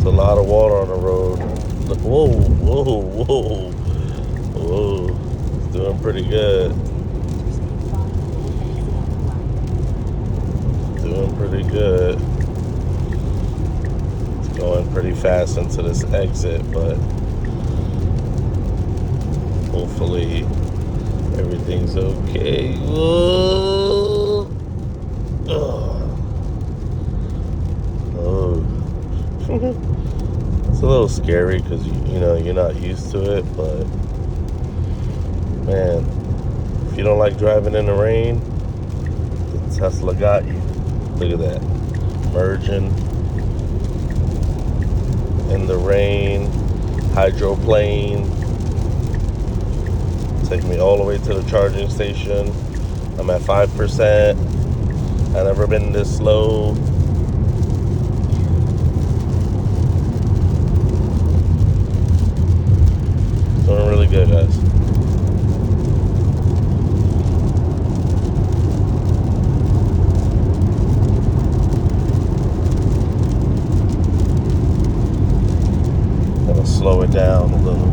a lot of water on the road. Look, whoa, whoa, whoa, whoa. It's doing pretty good. Doing pretty good. It's going pretty fast into this exit, but hopefully everything's okay. Whoa. Oh. It's a little scary because you know you're not used to it, but man, if you don't like driving in the rain, the Tesla got you. Look at that, merging in the rain, hydroplane. Take me all the way to the charging station. I'm at 5%. I've never been this slow. Doing really good, guys. Gotta slow it down a little.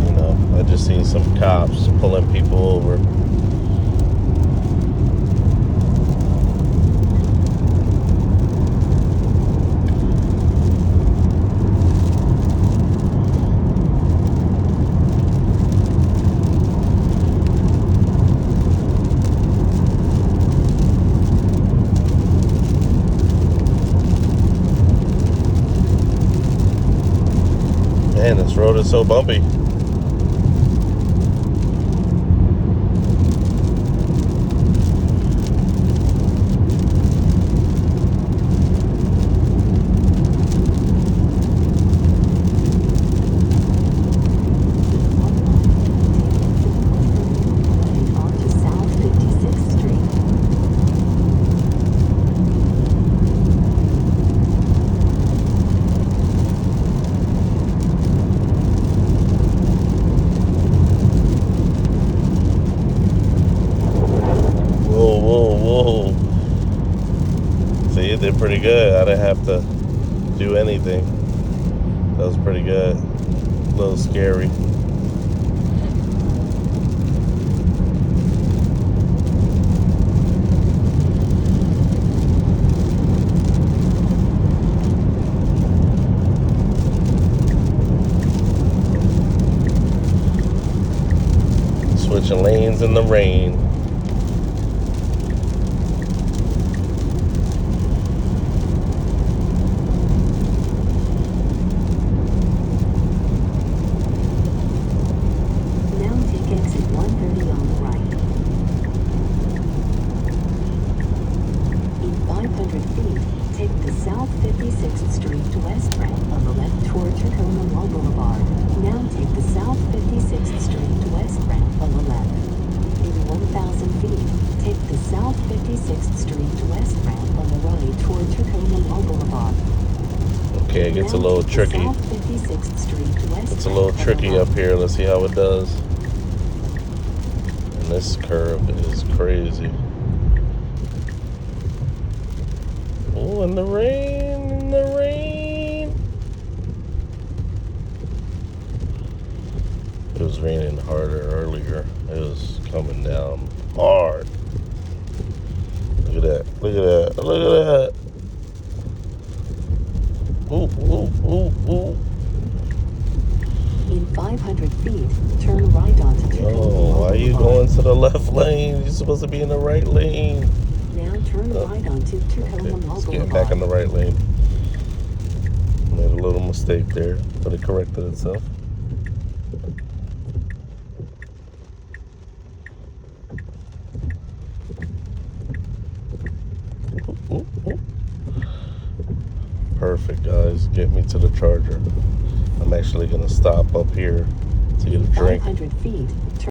You know, I just seen some cops pulling people over. Man, this road is so bumpy. Whoa. See, it did pretty good. I didn't have to do anything. That was pretty good. A little scary. Switching lanes in the rain. Take the South 56th Street West ramp on the left toward Tacoma Mall Boulevard. Now take the South 56th Street West ramp on the left. In 1,000 feet, take the South 56th Street West ramp on the right toward Tacoma Mall Boulevard. Okay, it gets a little tricky. South 56th Street West it's a little tricky up here. Let's see how it does. And this curve is crazy. Oh, in the rain, It was raining harder earlier. It was coming down hard. Look at that. Ooh. In 500 feet, turn right onto Tacoma Mall Boulevard. Why are you going to the left lane? You're supposed to be in the right lane. Now turn right onto Tacoma Mall Boulevard. Getting back in the right lane. Made a little mistake there, but it corrected itself. Ooh. Perfect, guys. Get me to the charger. I'm actually gonna stop up here to get a drink. 500 feet.